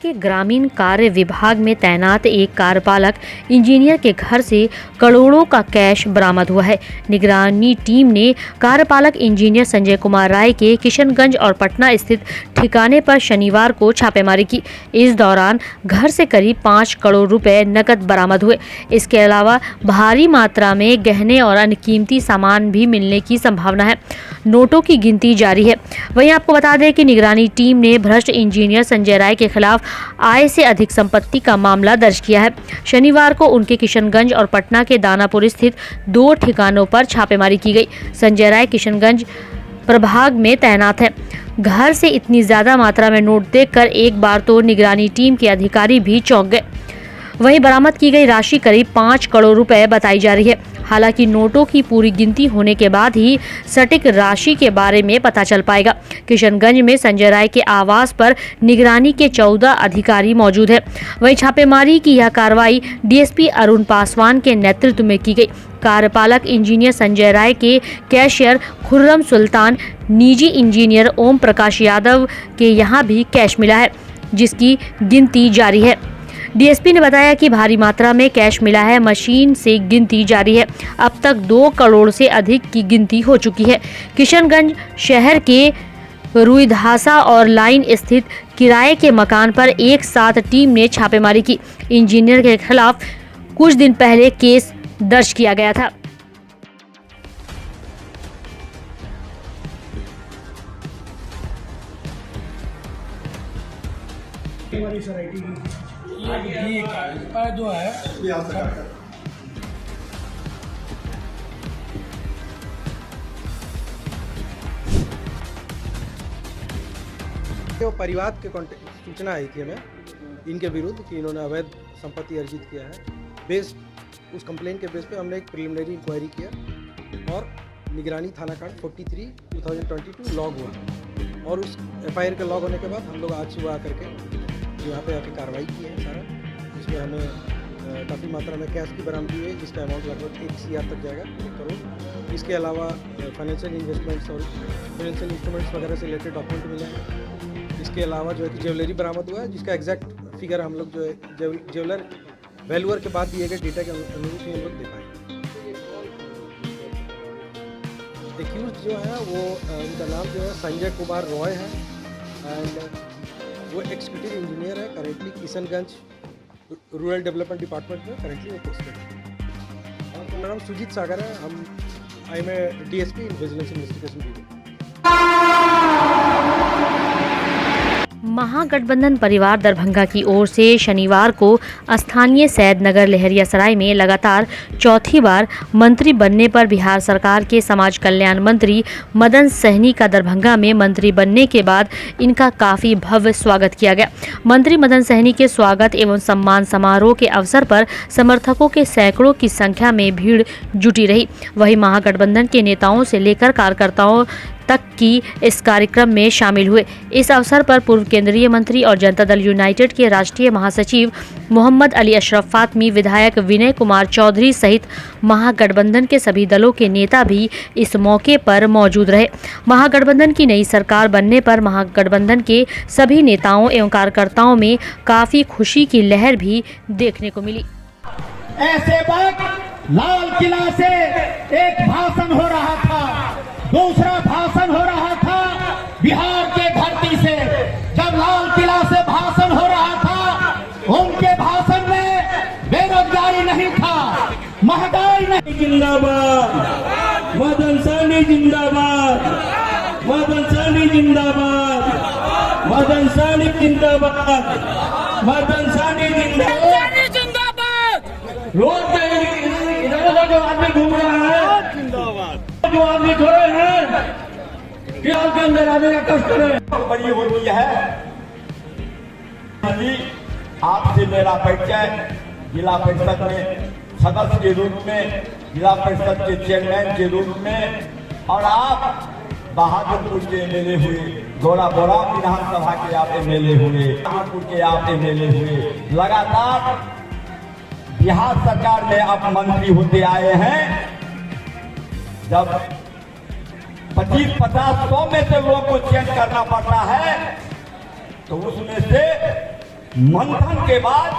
के ग्रामीण कार्य विभाग में तैनात एक कार्यपालक इंजीनियर के घर से करोड़ों का कैश बरामद हुआ है। निगरानी टीम ने कार्यपालक इंजीनियर संजय कुमार राय के किशनगंज और पटना स्थित ठिकाने पर शनिवार को छापेमारी की। इस दौरान घर से करीब 5 करोड़ रुपए नकद बरामद हुए। इसके अलावा भारी मात्रा में गहने और अन्य कीमती सामान भी मिलने की संभावना है। नोटों की गिनती जारी है। वहीं आपको बता दें कि निगरानी टीम ने भ्रष्ट इंजीनियर संजय राय के खिलाफ आय से अधिक संपत्ति का मामला दर्ज किया है। शनिवार को उनके किशनगंज और पटना के दानापुर स्थित 2 ठिकानों पर छापेमारी की गई। संजय राय किशनगंज प्रभाग में तैनात है। घर से इतनी ज्यादा मात्रा में नोट देखकर एक बार तो निगरानी टीम के अधिकारी भी चौंक गए। वहीं बरामद की गई राशि करीब 5 करोड़ रुपए बताई जा रही है। हालांकि नोटों की पूरी गिनती होने के बाद ही सटीक राशि के बारे में पता चल पाएगा। किशनगंज में संजय राय के आवास पर निगरानी के 14 अधिकारी मौजूद है। वहीं छापेमारी की यह कार्रवाई डीएसपी अरुण पासवान के नेतृत्व में की गई। कार्यपालक इंजीनियर संजय राय के कैशियर खुर्रम सुल्तान, निजी इंजीनियर ओम प्रकाश यादव के यहाँ भी कैश मिला है, जिसकी गिनती जारी है। डीएसपी ने बताया कि भारी मात्रा में कैश मिला है। मशीन से गिनती जारी है। अब तक 2 करोड़ से अधिक की गिनती हो चुकी है। किशनगंज शहर के रुईधासा और लाइन स्थित किराए के मकान पर एक साथ टीम ने छापेमारी की। इंजीनियर के खिलाफ कुछ दिन पहले केस दर्ज किया गया था। जो है तो परिवार के सूचना आई थी हमें इनके विरुद्ध कि इन्होंने अवैध संपत्ति अर्जित किया है। बेस्ड उस कंप्लेन के बेस पे हमने एक प्रिलिमिनरी इंक्वायरी किया और निगरानी थाना कांड 43/2022 लॉग हुआ और उस एफआईआर के लॉग होने के बाद हम लोग आज सुबह आकर के यहाँ पे आके कार्रवाई की है सारा, जिसमें हमें काफ़ी मात्रा में कैश की बरामदी हुई है, जिसका अमाउंट लगभग 1 CR तक जाएगा, 1 करोड़। इसके अलावा फाइनेंशियल इन्वेस्टमेंट्स और फाइनेंशियल इंस्ट्रूमेंट्स वगैरह से रिलेटेड डॉक्यूमेंट मिले हैं। इसके अलावा जो है कि ज्वेलरी बरामद हुआ है, जिसका एग्जैक्ट फिगर हम लोग जो है ज्वेलर वैल्यूअर के बाद दिए गए डेटा के अनुरूप ही हम लोग दे पाएंगे। एक्यूज जो है वो उनका नाम जो है संजय कुमार रॉय है एंड वो एक्सिक्यूटिव इंजीनियर है। Currently Kishanganj rural development department में करेंटली वो पोस्टेड है। और मेरा नाम सुजीत सागर है। I am a DSP in vigilance investigation bureau. Mahagathbandhan परिवार दरभंगा की ओर से शनिवार को स्थानीय सैदनगर लहरियासराय में लगातार चौथी बार मंत्री बनने पर बिहार सरकार के समाज कल्याण मंत्री मदन सहनी का दरभंगा में मंत्री बनने के बाद इनका काफी भव्य स्वागत किया गया। मंत्री मदन सहनी के स्वागत एवं सम्मान समारोह के अवसर पर समर्थकों के सैकड़ों की संख्या में भीड़ जुटी रही। वहीं महागठबंधन के नेताओं से लेकर कार्यकर्ताओं तक की इस कार्यक्रम में शामिल हुए। इस अवसर पर पूर्व केंद्रीय मंत्री और जनता दल यूनाइटेड के राष्ट्रीय महासचिव मोहम्मद अली अशरफ फातमी, विधायक विनय कुमार चौधरी सहित महागठबंधन के सभी दलों के नेता भी इस मौके पर मौजूद रहे। महागठबंधन की नई सरकार बनने पर महागठबंधन के सभी नेताओं एवं कार्यकर्ताओं में काफी खुशी की लहर भी देखने को मिली। ऐसे वक्त लाल किला से एक भाषण हो रहा था, दूसरा भाषण हो रहा था बिहार के धरती से। जब लाल किला से भाषण हो रहा था, उनके भाषण में बेरोजगारी नहीं था, महंगाई नहीं। जिंदाबाद, मदन सहनी जिंदाबाद, मदन सहनी जिंदाबाद, मदन सहनी जिंदाबाद, मदन सहनी जिंदाबाद। रोड पे इधर जो आदमी घूम रहा है जिंदाबाद, जो आदमी खड़े हैं कि आपके अंदर आने का कष्ट करें। बड़ी होती है आपसे मेरा परिचय जिला परिषद में सदस्य के रूप में, जिला परिषद के चेयरमैन के रूप में, और आप बहादुरपुर के एमएलए हुए, गौराबोरा विधानसभा के आप एमएलए हुए, बहादुरपुर के आप एमएलए हुए। लगातार बिहार सरकार में आप मंत्री होते आए हैं। जब 25, 50, 100 में से लोगों को चेंज करना पड़ता है, तो उसमें से मंथन के बाद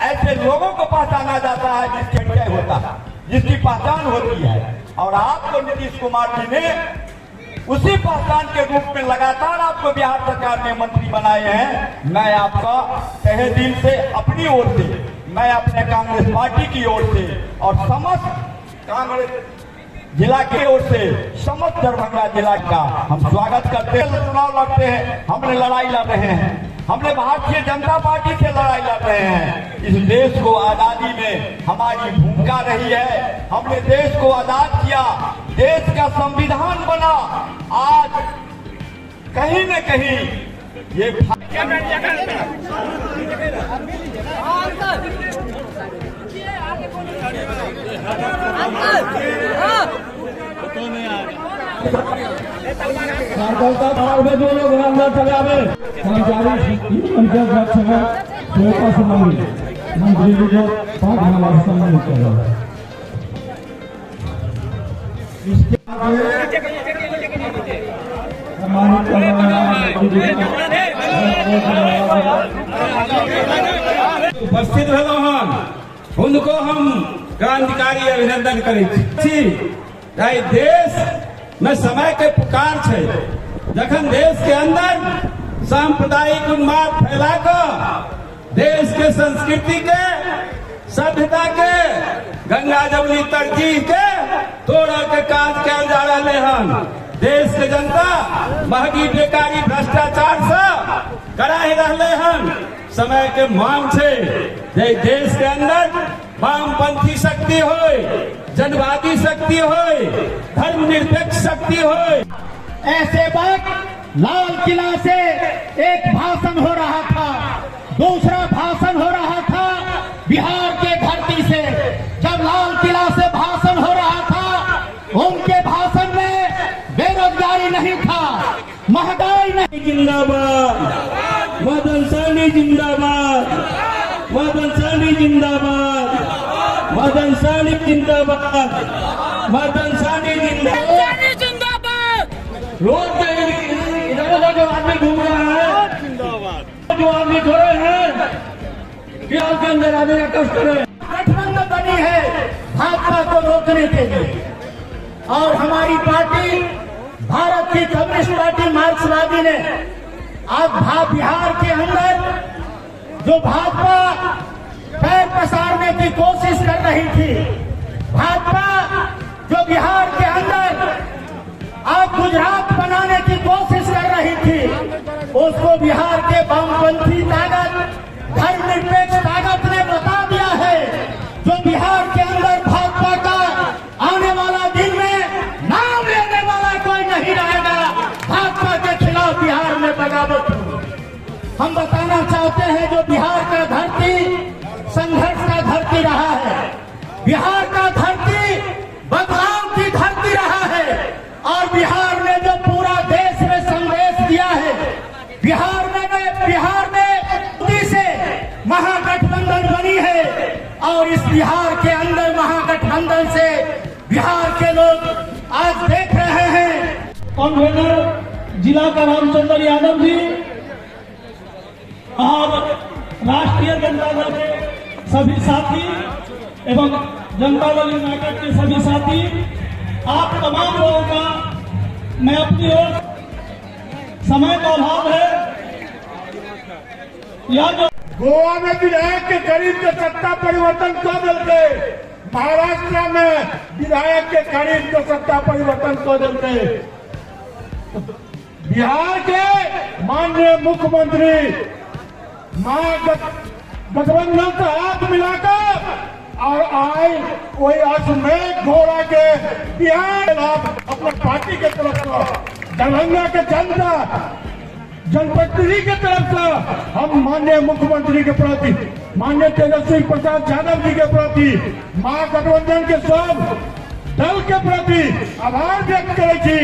ऐसे लोगों को पहचाना जाता है जिसके तय होता है, जिसकी पहचान होती है। और आपको नीतीश कुमार जी ने उसी पहचान के रूप में लगातार आपको बिहार सरकार में मंत्री बनाए हैं। मैं आपका तहे दिल से, अपनी ओर से, मैं अपने कांग्रेस पार्टी की ओर से और समस्त कांग्रेस जिला की ओर से, समस्त दरभंगा जिला का हम स्वागत करते हैं। चुनाव लड़ते हैं, हमने लड़ाई लड़ रहे हैं, हमने भारतीय जनता पार्टी से लड़ाई लड़ रहे हैं। इस देश को आजादी में हमारी भूमिका रही है, हमने देश को आजाद किया, देश का संविधान बना। आज कहीं न कहीं ये जो लोग अंदर चले आवे पंचायत मंत्री को 5 लाख सम्मानित कर उपस्थित उनको हम क्रांतिकारी अभिनंदन करे। देश में समय के पुकार छे, जखन देश के अंदर सांप्रदायिक उन्माद फैला कर देश के संस्कृति के, सभ्यता के, गंगा जमुनी तरजीह के तोड़ा के काज कैल जा रहे हैं। देश के जनता महंगी बेकारी भ्रष्टाचार से कराए रहे हैं। समय के मांग छे देश के अंदर वामपंथी शक्ति होय, जनवादी शक्ति होय, धर्मनिरपेक्ष शक्ति होय। ऐसे वक्त लाल किला से एक भाषण हो रहा था, दूसरा भाषण हो रहा था बिहार के धरती से। जब लाल किला से भाषण हो रहा था, उनके भाषण में बेरोजगारी नहीं था, महंगाई नहीं। जिंदाबाद, मदन सहनी जिंदाबाद, मदन सहनी जिंदाबाद, मदन सहनी जिंदाबाद, मदन सहनी जिंदाबाद। रोड पे इधर जो आदमी घूम रहा है, जो आदमी खड़े हैं, क्या के अंदर आने का कष्ट करे। गठबंधन बनी है भाजपा को रोकने के लिए, और हमारी पार्टी भारत की कम्युनिस्ट पार्टी मार्क्सवादी ने आज बिहार के अंदर जो भाजपा पैर पसारने की कोशिश कर रही थी, भाजपा जो बिहार के अंदर आज गुजरात बनाने की कोशिश कर रही थी, उसको बिहार के वामपंथी ताकत, धर्मनिरपेक्ष ताकत ने बता दिया है। जो बिहार के अंदर भाजपा का आने वाला दिन में नाम लेने वाला कोई नहीं रहेगा, भाजपा के खिलाफ बिहार में बगावत होगी। हम बताना चाहते हैं, जो बिहार का धरती संघर्ष का धरती रहा है, बिहार का धरती बदलाव की धरती रहा है, और बिहार ने जो पूरा देश में संदेश दिया है, बिहार में से महागठबंधन बनी है, और इस बिहार के अंदर महागठबंधन से बिहार के लोग आज देख रहे हैं। कन्वेनर जिला का रामचंद्र यादव जी और राष्ट्रीय जनता दल के सभी साथी एवं जनता दल यूनाइटेड के सभी साथी, आप तमाम लोगों का मैं अपनी ओर, समय का अभाव है, यह जो गोवा में विधायक के करीब के सत्ता परिवर्तन कर देते, महाराष्ट्र में विधायक के करीब के सत्ता परिवर्तन कर देते, बिहार के माननीय मुख्यमंत्री गठबंधन से हाथ मिलाकर और आए कोई अश्वमेध घोड़ा के बिहार अपने पार्टी के तरफ से, दरभंगा के जनता जनप्रतिनिधि के तरफ से हम माननीय मुख्यमंत्री के प्रति, माननीय तेजस्वी प्रसाद यादव जी के प्रति, महागठबंधन के सब दल के प्रति आभार व्यक्त करे कि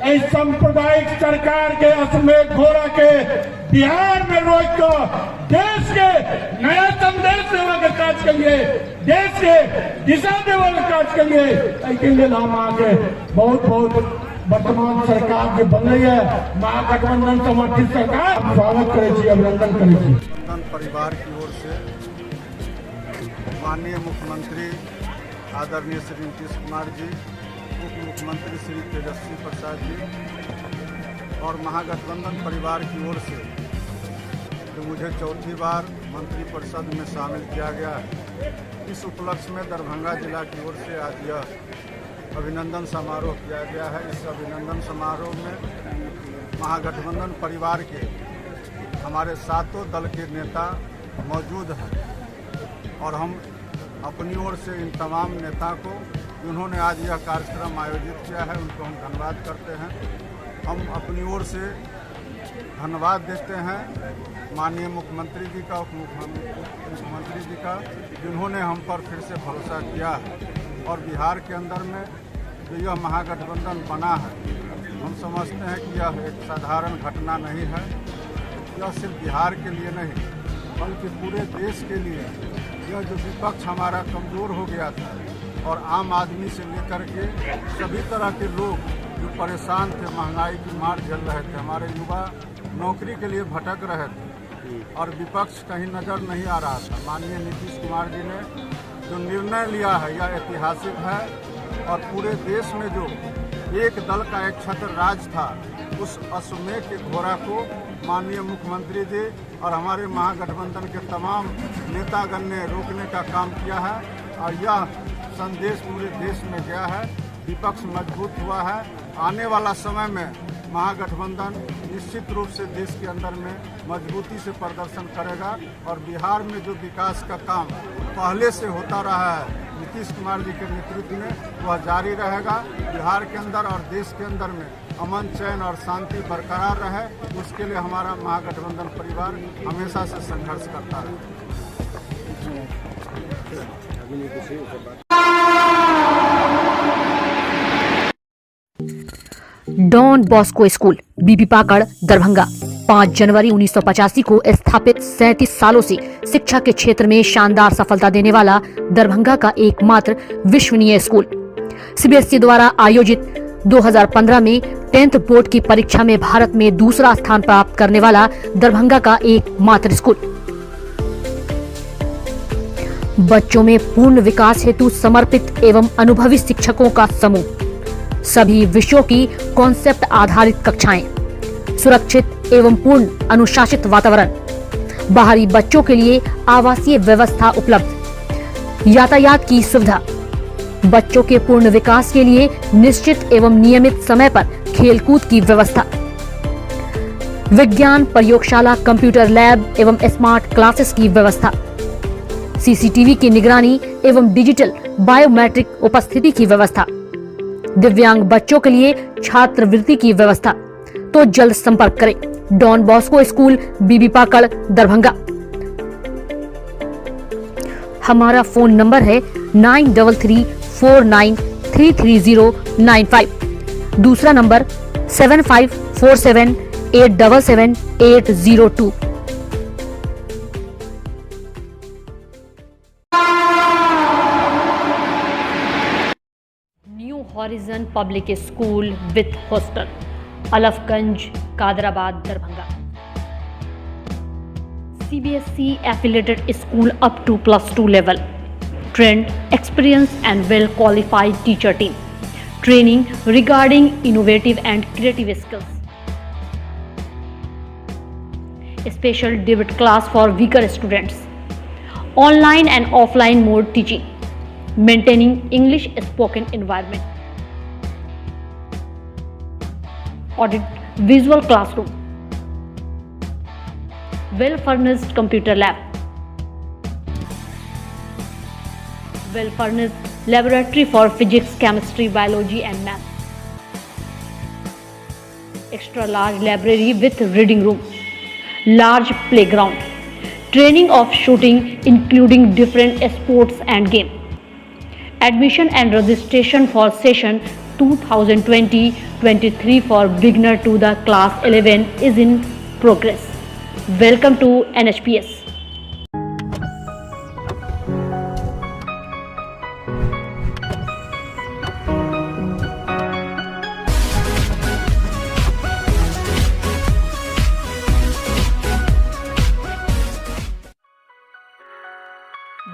इस सांप्रदायिक सरकार के अश्वमेध घोड़ा के बिहार में रोक कर देश के नया संदेश देने के काज के लिए, देश के दिशा देने के काज के लिए हम आगे बहुत बहुत वर्तमान सरकार जो बन रही है महागठबंधन समर्थित सरकार, हम स्वागत करे छी, अभिनंदन करे छी। परिवार की ओर से माननीय मुख्यमंत्री आदरणीय श्री नीतीश कुमार जी, उप मुख्यमंत्री श्री तेजस्वी प्रसाद जी और महागठबंधन परिवार की ओर से जो मुझे चौथी बार मंत्रिपरिषद में शामिल किया गया है, इस उपलक्ष्य में दरभंगा जिला की ओर से आज यह अभिनंदन समारोह किया गया है। इस अभिनंदन समारोह में महागठबंधन परिवार के हमारे सातों दल के नेता मौजूद हैं और हम अपनी ओर से इन तमाम नेता को, जिन्होंने आज यह कार्यक्रम आयोजित किया है, उनको हम धन्यवाद करते हैं। हम अपनी ओर से धन्यवाद देते हैं माननीय मुख्यमंत्री जी का, उप मुख्यमंत्री जी का, जिन्होंने हम पर फिर से भरोसा किया है और बिहार के अंदर में जो यह महागठबंधन बना है, हम समझते हैं कि यह एक साधारण घटना नहीं है। यह सिर्फ बिहार के लिए नहीं बल्कि पूरे देश के लिए, यह जो विपक्ष हमारा कमज़ोर हो गया था और आम आदमी से लेकर के सभी तरह के लोग जो परेशान थे, महंगाई की मार झेल रहे थे, हमारे युवा नौकरी के लिए भटक रहे थे और विपक्ष कहीं नज़र नहीं आ रहा था। माननीय नीतीश कुमार जी ने जो निर्णय लिया है यह ऐतिहासिक है और पूरे देश में जो एक दल का एक छत्र राज था, उस अश्वमेध के घोड़ा को माननीय मुख्यमंत्री जी और हमारे महागठबंधन के तमाम नेतागण ने रोकने का काम किया है और यह संदेश पूरे देश में गया है। विपक्ष मजबूत हुआ है। आने वाला समय में महागठबंधन निश्चित रूप से देश के अंदर में मजबूती से प्रदर्शन करेगा और बिहार में जो विकास का काम पहले से होता रहा है नीतीश कुमार जी के नेतृत्व में, वह जारी रहेगा। बिहार के अंदर और देश के अंदर में अमन, चैन और शांति बरकरार रहे, उसके लिए हमारा महागठबंधन परिवार हमेशा से संघर्ष करता है। Don Bosco school, Bibi Pakar, Darbhanga. 5 जनवरी 1985 को स्थापित 37 सालों से शिक्षा के क्षेत्र में शानदार सफलता देने वाला दरभंगा का एकमात्र विश्वसनीय स्कूल। सीबीएसई द्वारा आयोजित 2015 में 10th बोर्ड की परीक्षा में भारत में दूसरा स्थान प्राप्त करने वाला दरभंगा का एकमात्र स्कूल। बच्चों में पूर्ण विकास हेतु समर्पित एवं अनुभवी शिक्षकों का समूह, सभी विषयों की कॉन्सेप्ट आधारित कक्षाएं, सुरक्षित एवं पूर्ण अनुशासित वातावरण, बाहरी बच्चों के लिए आवासीय व्यवस्था उपलब्ध, यातायात की सुविधा, बच्चों के पूर्ण विकास के लिए निश्चित एवं नियमित समय पर खेलकूद की व्यवस्था, विज्ञान प्रयोगशाला, कंप्यूटर लैब एवं स्मार्ट क्लासेस की व्यवस्था, सीसीटीवी की निगरानी एवं डिजिटल बायोमेट्रिक उपस्थिति की व्यवस्था, दिव्यांग बच्चों के लिए छात्रवृत्ति की व्यवस्था। तो जल्द संपर्क करें। Don Bosco school, Bibi Pakar, Darbhanga. हमारा फोन नंबर है 9334933095। दूसरा number 7547877802। Horizon public school with hostel, Alfaganj, Kadrabad, Darbhanga. CBSE affiliated school up to +2 level. Trained, experienced and well qualified teacher team. Training regarding innovative and creative skills. Special debit class for weaker students. Online and offline mode teaching. Maintaining English spoken environment. Audit visual classroom, well furnished computer lab, well furnished laboratory for physics, chemistry, biology and math, extra large library with reading room, large playground, training of shooting including different sports and game. Admission and registration for session 2020-23 for beginner to the class 11 is in progress. Welcome to NHPS.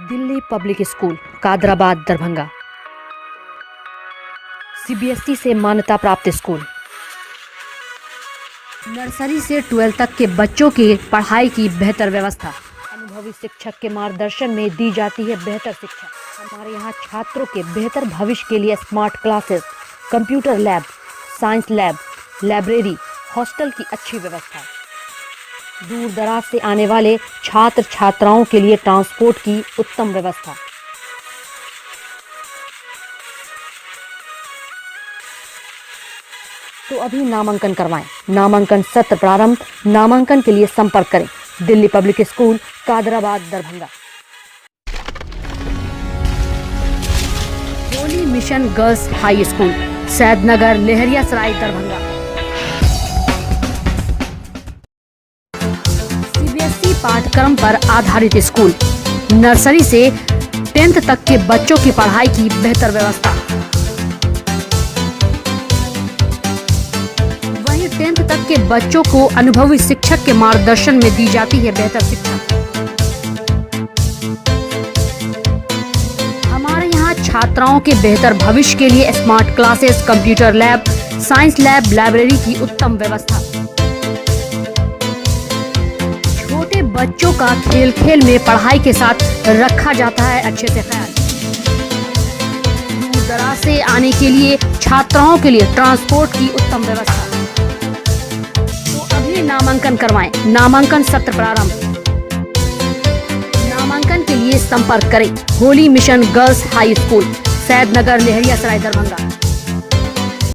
Delhi public school Kadarabad Darbhanga, CBSE से मान्यता प्राप्त school. Nursery से 12 तक के बच्चों की पढ़ाई की बेहतर व्यवस्था। अनुभवी शिक्षक के मार्गदर्शन में दी जाती है बेहतर शिक्षा। हमारे यहाँ छात्रों के बेहतर भविष्य के लिए smart classes, computer lab, science lab, library, hostel की अच्छी व्यवस्था। दूर दराज से आने वाले छात्र छात्राओं के लिए ट्रांसपोर्ट की उत्तम व्यवस्था। तो अभी नामांकन करवाएं। नामांकन सत्र प्रारंभ। नामांकन के लिए संपर्क करें Delhi public school Kadarabad Darbhanga. Holy mission girls high school Saidnagar Laheriasarai Darbhanga. CBSE पाठ्यक्रम पर आधारित स्कूल। नर्सरी से 10th तक के बच्चों की पढ़ाई की बेहतर व्यवस्था। वहीं 10th तक के बच्चों को अनुभवी शिक्षक के मार्गदर्शन में दी जाती है बेहतर शिक्षा। हमारे यहाँ छात्राओं के बेहतर भविष्य के लिए smart classes, computer lab, science lab, library की उत्तम व्यवस्था। छोटे बच्चों का खेल खेल में पढ़ाई के साथ रखा जाता है अच्छे से ख्याल। दूर दराज से आने के लिए छात्राओं के लिए ट्रांसपोर्ट की उत्तम व्यवस्था। तो अभी नामांकन करवाएं। नामांकन सत्र प्रारंभ। नामांकन के लिए संपर्क करें Holi mission girls high school Saidnagar Laheriasarai Darbhanga.